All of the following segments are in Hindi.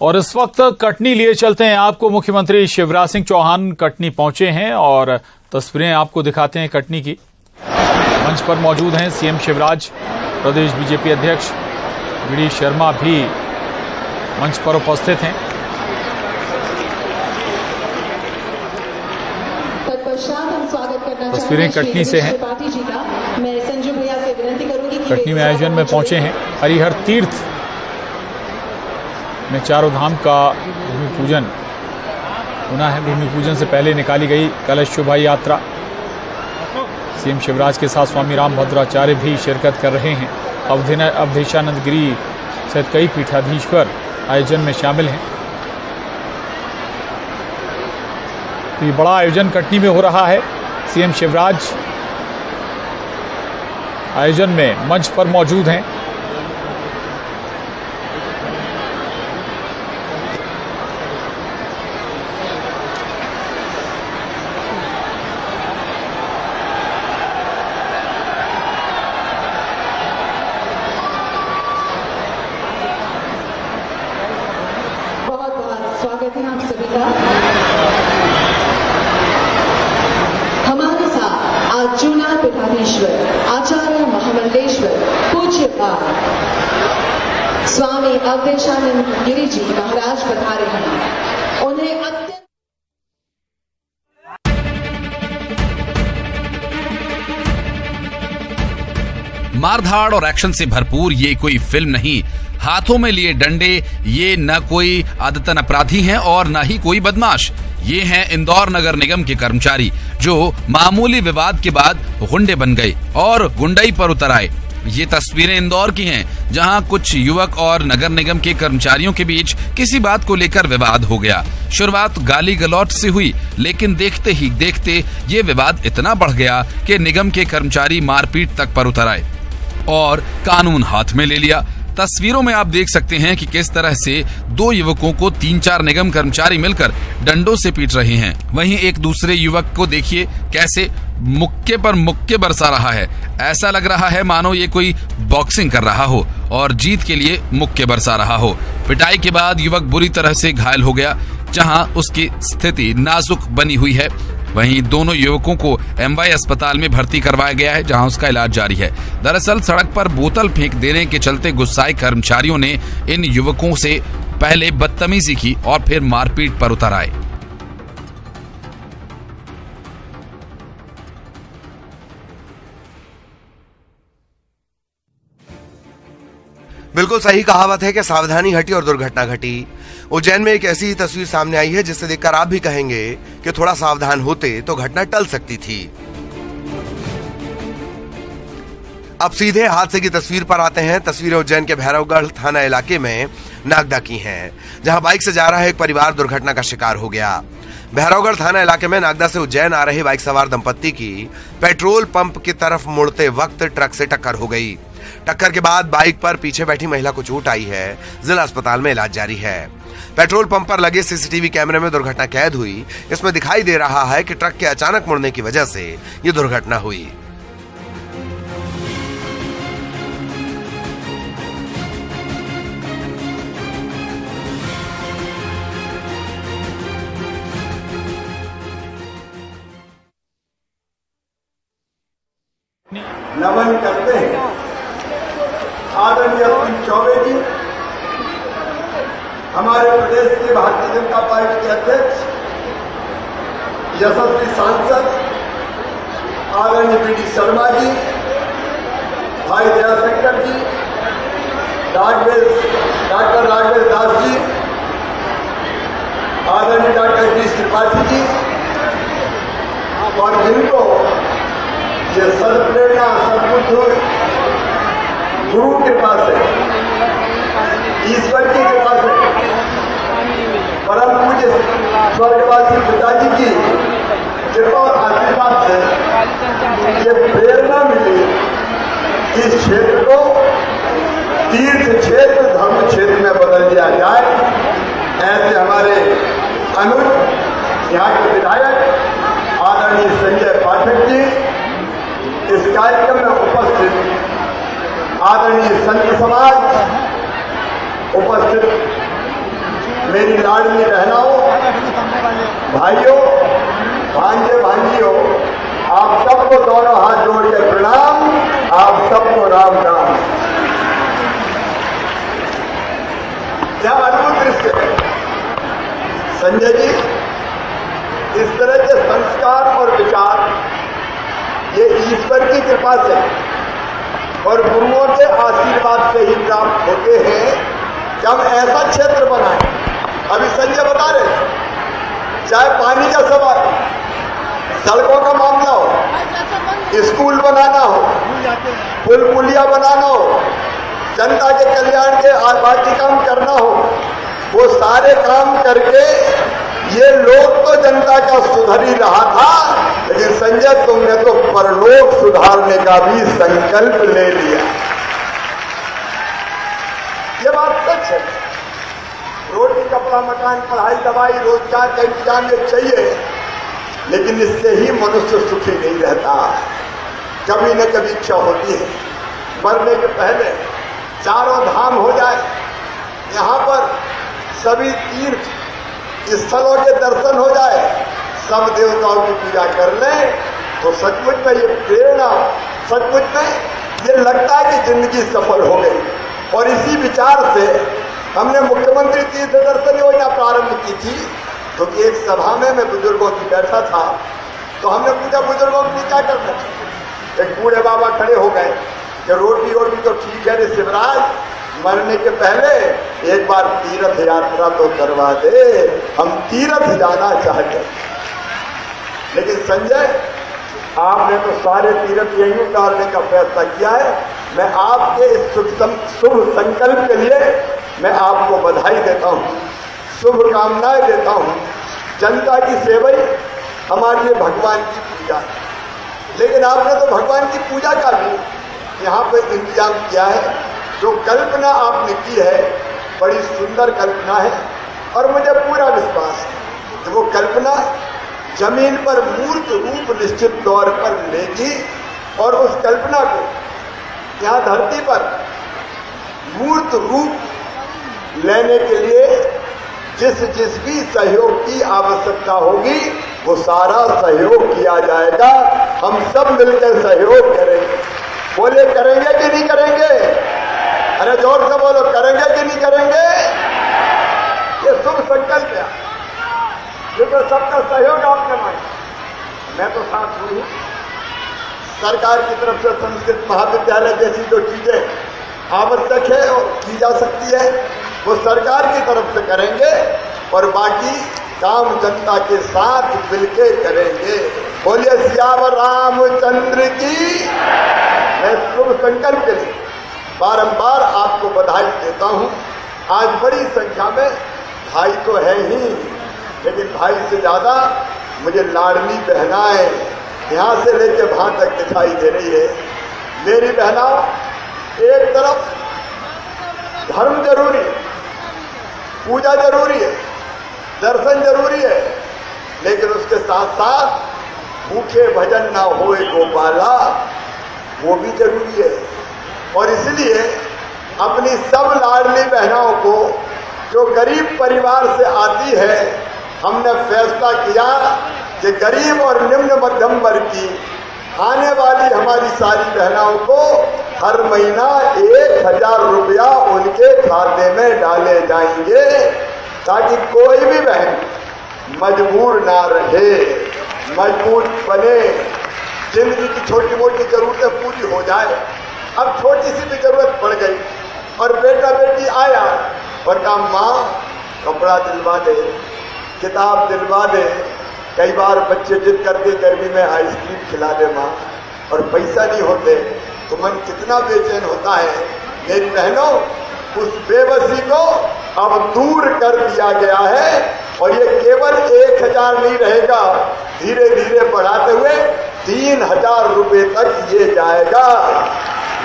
और इस वक्त कटनी लिए चलते हैं आपको। मुख्यमंत्री शिवराज सिंह चौहान कटनी पहुंचे हैं और तस्वीरें आपको दिखाते हैं कटनी की। मंच पर मौजूद हैं सीएम शिवराज, प्रदेश बीजेपी अध्यक्ष वी.डी. शर्मा भी मंच पर उपस्थित हैं। तस्वीरें कटनी से हैं। कटनी में आयोजन में पहुंचे हैं। हरिहर तीर्थ में चारों धाम का भूमि पूजन होना है। भूमि पूजन से पहले निकाली गई कलश शोभा यात्रा। सीएम शिवराज के साथ स्वामी रामभद्राचार्य भी शिरकत कर रहे हैं। अवधेशानंद गिरी सहित कई पीठाधीश्वर आयोजन में शामिल हैं। तो ये बड़ा आयोजन कटनी में हो रहा है। सीएम शिवराज आयोजन में मंच पर मौजूद हैं। स्वागत है आप सभी का। हमारे साथ आज जूना पीठाधीश्वर आचार्य महामंडलेश्वर पूज्यपाद स्वामी अवधेशानंद गिरी जी महाराज पधारे हैं। उन्हें अत्यंत मारधाड़ और एक्शन से भरपूर ये कोई फिल्म नहीं। हाथों में लिए डंडे ये न कोई आदतन अपराधी हैं और न ही कोई बदमाश। ये हैं इंदौर नगर निगम के कर्मचारी जो मामूली विवाद के बाद गुंडे बन गए और गुंडई पर उतर आए। ये तस्वीरें इंदौर की हैं, जहां कुछ युवक और नगर निगम के कर्मचारियों के बीच किसी बात को लेकर विवाद हो गया। शुरुआत गाली गलौज से हुई, लेकिन देखते ही देखते ये विवाद इतना बढ़ गया कि निगम के कर्मचारी मारपीट तक पर उतर आए और कानून हाथ में ले लिया। तस्वीरों में आप देख सकते हैं कि किस तरह से दो युवकों को 3-4 निगम कर्मचारी मिलकर डंडों से पीट रहे हैं। वहीं एक दूसरे युवक को देखिए कैसे मुक्के पर मुक्के बरसा रहा है। ऐसा लग रहा है मानो ये कोई बॉक्सिंग कर रहा हो और जीत के लिए मुक्के बरसा रहा हो। पिटाई के बाद युवक बुरी तरह से घायल हो गया, जहां उसकी स्थिति नाजुक बनी हुई है। वहीं दोनों युवकों को एमवाई अस्पताल में भर्ती करवाया गया है, जहां उसका इलाज जारी है। दरअसल सड़क पर बोतल फेंक देने के चलते गुस्साए कर्मचारियों ने इन युवकों से पहले बदतमीजी की और फिर मारपीट पर उतर आए। बिल्कुल सही कहावत है कि सावधानी हटी और दुर्घटना घटी। उज्जैन में एक ऐसी तस्वीर सामने आई है जिसे देखकर आप भी कहेंगे कि थोड़ा सावधान होते तो घटना टल सकती थी। अब सीधे हादसे की तस्वीर पर आते हैं। तस्वीरें उज्जैन के भैरवगढ़ थाना इलाके में नागदा की हैं, जहां बाइक से जा रहा एक परिवार दुर्घटना का शिकार हो गया। भैरवगढ़ थाना इलाके में नागदा से उज्जैन आ रहे बाइक सवार दंपत्ति की पेट्रोल पंप की तरफ मुड़ते वक्त ट्रक से टक्कर हो गई। टक्कर के बाद बाइक पर पीछे बैठी महिला को चोट आई है। जिला अस्पताल में इलाज जारी है। पेट्रोल पंप पर लगे सीसीटीवी कैमरे में दुर्घटना कैद हुई। इसमें दिखाई दे रहा है कि ट्रक के अचानक मुड़ने की वजह से ये दुर्घटना हुई। नमन करते हैं आदरणीय श्री चौबे जी, हमारे प्रदेश के भारतीय जनता पार्टी के अध्यक्ष, यशस्वी सांसद आदरणीय वी.डी. शर्मा जी, भाई दयाशंकर जी, डॉक्टर राघवेश दास जी, आदरणीय डॉक्टर डी. त्रिपाठी जी, और जिनको ये सदप्रेरणा सदबुद्धि गुरु के पास है, ईश्वर की कृपा से, परम पूज्य स्वर्गवासी पिताजी की कृपा और आशीर्वाद से ये प्रेरणा मिली इस क्षेत्र को तीर्थ क्षेत्र धर्म क्षेत्र में बदल दिया जाए। ऐसे हमारे अनुज यहाँ के विधायक आदरणीय संजय पाठक जी, इस कार्यक्रम में उपस्थित आदरणीय संत समाज, उपस्थित मेरी लाडली बहनों, भाइयों, भांजे भांजियों, आप सबको दोनों हाथ जोड़कर प्रणाम। आप सबको राम राम। क्या अद्भुत दृश्य है संजय जी। इस तरह के संस्कार और विचार ये ईश्वर की कृपा से और गुरुओं के आशीर्वाद से ही प्राप्त होते हैं कि हम ऐसा क्षेत्र बनाएं। अभी संजय बता रहे थे, चाहे पानी का सवाल, सड़कों का मामला हो, स्कूल बनाना हो, पुल पुलिया बनाना हो, जनता के कल्याण के बाकी काम करना हो, वो सारे काम करके ये लोग तो जनता का सुधर ही रहा था, लेकिन संजय तुमने तो परलोक सुधारने का भी संकल्प ले लिया। ये बात सच है। रोटी कपड़ा मकान पढ़ाई दवाई रोजगार का इंतजाम ये चाहिए, लेकिन इससे ही मनुष्य सुखी नहीं रहता। कभी न कभी इच्छा होती है मरने के पहले चारों धाम हो जाए, यहाँ पर सभी तीर्थ स्थलों के दर्शन हो जाए, सब देवताओं की पूजा कर लें, तो सचमुच में ये प्रेरणा, सचमुच में ये लगता है कि जिंदगी सफल हो गई। और इसी विचार से हमने मुख्यमंत्री तीर्थ दर्शन योजना प्रारंभ की थी, क्योंकि एक सभा में मैं बुजुर्गों की बैठा था, तो हमने पूछा बुजुर्गों को क्या करना चाहिए। एक बूढ़े बाबा खड़े हो गए कि रोटी तो ठीक है रे शिवराज, मरने के पहले एक बार तीर्थ यात्रा तो करवा दे, हम तीर्थ जाना चाहते हैं। लेकिन संजय, आपने तो सारे तीर्थ यहीं उतारने का फैसला किया है। मैं आपके इस शुभ संकल्प के लिए मैं आपको बधाई देता हूँ, शुभकामनाएं देता हूँ। जनता की सेवा ही हमारे लिए भगवान की पूजा है, लेकिन आपने तो भगवान की पूजा का भी यहाँ पर इंतजाम किया है। जो कल्पना आपने की है बड़ी सुंदर कल्पना है, और मुझे पूरा विश्वास है कि वो कल्पना जमीन पर मूर्त रूप निश्चित तौर पर लेगी, और उस कल्पना को यहाँ धरती पर मूर्त रूप लेने के लिए जिस भी सहयोग की आवश्यकता होगी वो सारा सहयोग किया जाएगा। हम सब मिलकर सहयोग करेंगे। बोले करेंगे कि नहीं करेंगे? अरे जोर से बोलो, करेंगे कि नहीं करेंगे? ये शुभ संकल्प है, जिसमें सबका सहयोग आपने मांगा। मैं तो साथ हूँ। सरकार की तरफ से संस्कृत महाविद्यालय जैसी जो चीजें आवश्यक है और की जा सकती है वो सरकार की तरफ से करेंगे, और बाकी काम जनता के साथ मिलके करेंगे। बोलिए सियावर रामचंद्र की। मैं शुभ संकल्प के लिए बारंबार आपको बधाई देता हूं। आज बड़ी संख्या में भाई तो है ही, लेकिन भाई से ज्यादा मुझे लाडली बहनाएं यहां से लेके वहां तक दिखाई दे रही है। मेरी बहनाओं, एक तरफ धर्म जरूरी है, पूजा जरूरी है, दर्शन जरूरी है, लेकिन उसके साथ साथ भूखे भजन ना होए गोपाला, वो भी जरूरी है। और इसलिए अपनी सब लाडली बहनों को जो गरीब परिवार से आती है, हमने फैसला किया कि गरीब और निम्न मध्यम वर्ग की आने वाली हमारी सारी बहनों को हर महीना 1000 रुपया उनके खाते में डाले जाएंगे, ताकि कोई भी बहन मजबूर ना रहे, मजबूत बने, जिंदगी की छोटी मोटी जरूरतें पूरी हो जाए। अब छोटी सी भी जरूरत पड़ गई और बेटा बेटी आया और कहा माँ कपड़ा दिलवा दे, किताब दिलवा दे। कई बार बच्चे जिद करके गर्मी में आइसक्रीम खिला दे माँ, और पैसा नहीं होते तो मन कितना बेचैन होता है। मेरी बहनों, उस बेबसी को अब दूर कर दिया गया है, और ये केवल 1000 नहीं रहेगा, धीरे धीरे बढ़ाते हुए 3000 रुपए तक ये जाएगा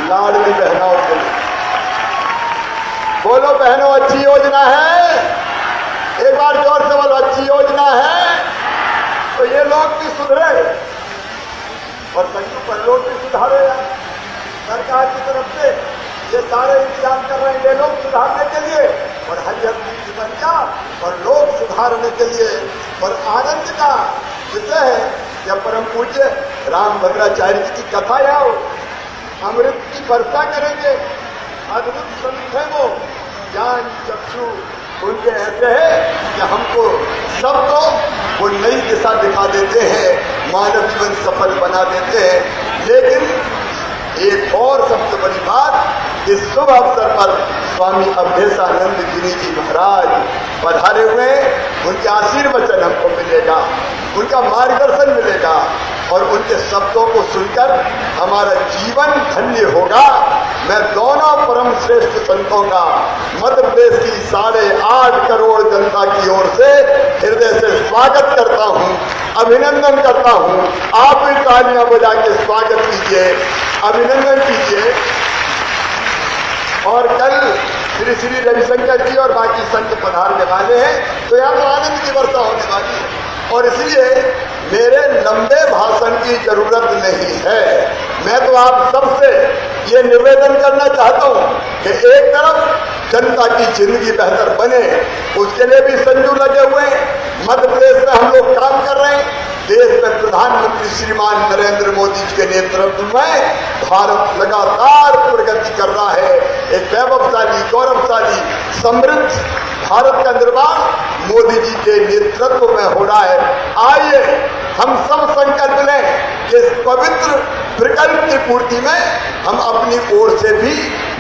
लाडली बहनों के लिए। बोलो बहनों, अच्छी योजना है? एक बार जोर से बोलो, अच्छी योजना है। तो ये लोग भी सुधरे और कहीं पर लोग भी सुधारे। सरकार की तरफ से ये सारे इंतजाम कर रहे हैं ये लोग सुधारने के लिए, और हरिहर की बच्चा और लोक सुधारने के लिए और आनंद का विषय है। जब परम पूज्य राम भद्राचार्य जी की कथा आओ, अमृत की वर्षा करेंगे, अद्भुत संत है वो, ज्ञान चक्षु उनके ऐसे है कि हमको सबको वो नई दिशा दिखा देते हैं, मानव जीवन सफल बना देते हैं। लेकिन एक और सबसे बड़ी बात, इस शुभ अवसर पर स्वामी अवधेशानंद गिरी जी महाराज पधारे हुए, उनके आशीर्वचन हमको मिलेगा, उनका मार्गदर्शन मिलेगा और उनके शब्दों को सुनकर हमारा जीवन धन्य होगा। मैं दोनों परम श्रेष्ठ संतों का मध्य प्रदेश की 8.5 करोड़ जनता की ओर से हृदय से स्वागत करता हूं, अभिनंदन करता हूं। आप भी तालियां बजा के स्वागत कीजिए, अभिनंदन कीजिए। और कल श्री श्री रविशंकर जी और बाकी संत पधारने वाले हैं, तो यहाँ तो आनंद की वर्षा होने वाली है। और इसलिए मेरे लंबे भाषण की जरूरत नहीं है। मैं तो आप सबसे ये निवेदन करना चाहता हूं कि एक तरफ जनता की जिंदगी बेहतर बने, उसके लिए भी संजू लगे हुए हैं। मध्य प्रदेश में हम लोग काम कर रहे हैं। देश में प्रधानमंत्री श्रीमान नरेंद्र मोदी जी के नेतृत्व में भारत लगातार प्रगति कर रहा है। एक वैभवशाली, गौरवशाली, समृद्ध भारत का निर्माण मोदी जी के नेतृत्व में हो रहा है। आइए हम सब संकल्प लें कि इस पवित्र विकल्प की पूर्ति में हम अपनी ओर से भी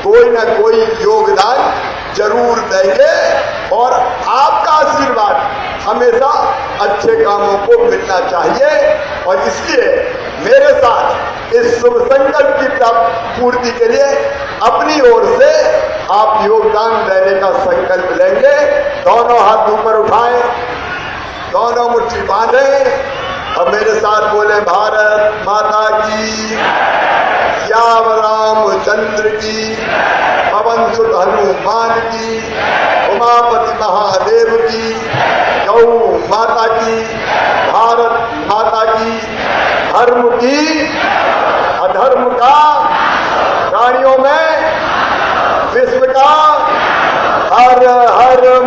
कोई न कोई योगदान जरूर देंगे और आपका आशीर्वाद हमेशा अच्छे कामों को मिलना चाहिए। और इसलिए मेरे साथ इस शुभ संकल्प की पूर्ति के लिए अपनी ओर से आप योगदान देने का संकल्प लेंगे। दोनों हाथ ऊपर उठाएं, दोनों मुट्ठी बांधें और मेरे साथ बोले, भारत माता की, श्याम रामचंद्र की, पवन सुत हनुमान की, उमापति महादेव की, गौ माता की, भारत माता की, धर्म की, अधर्म का, प्राणियों में विश्व का, हर हर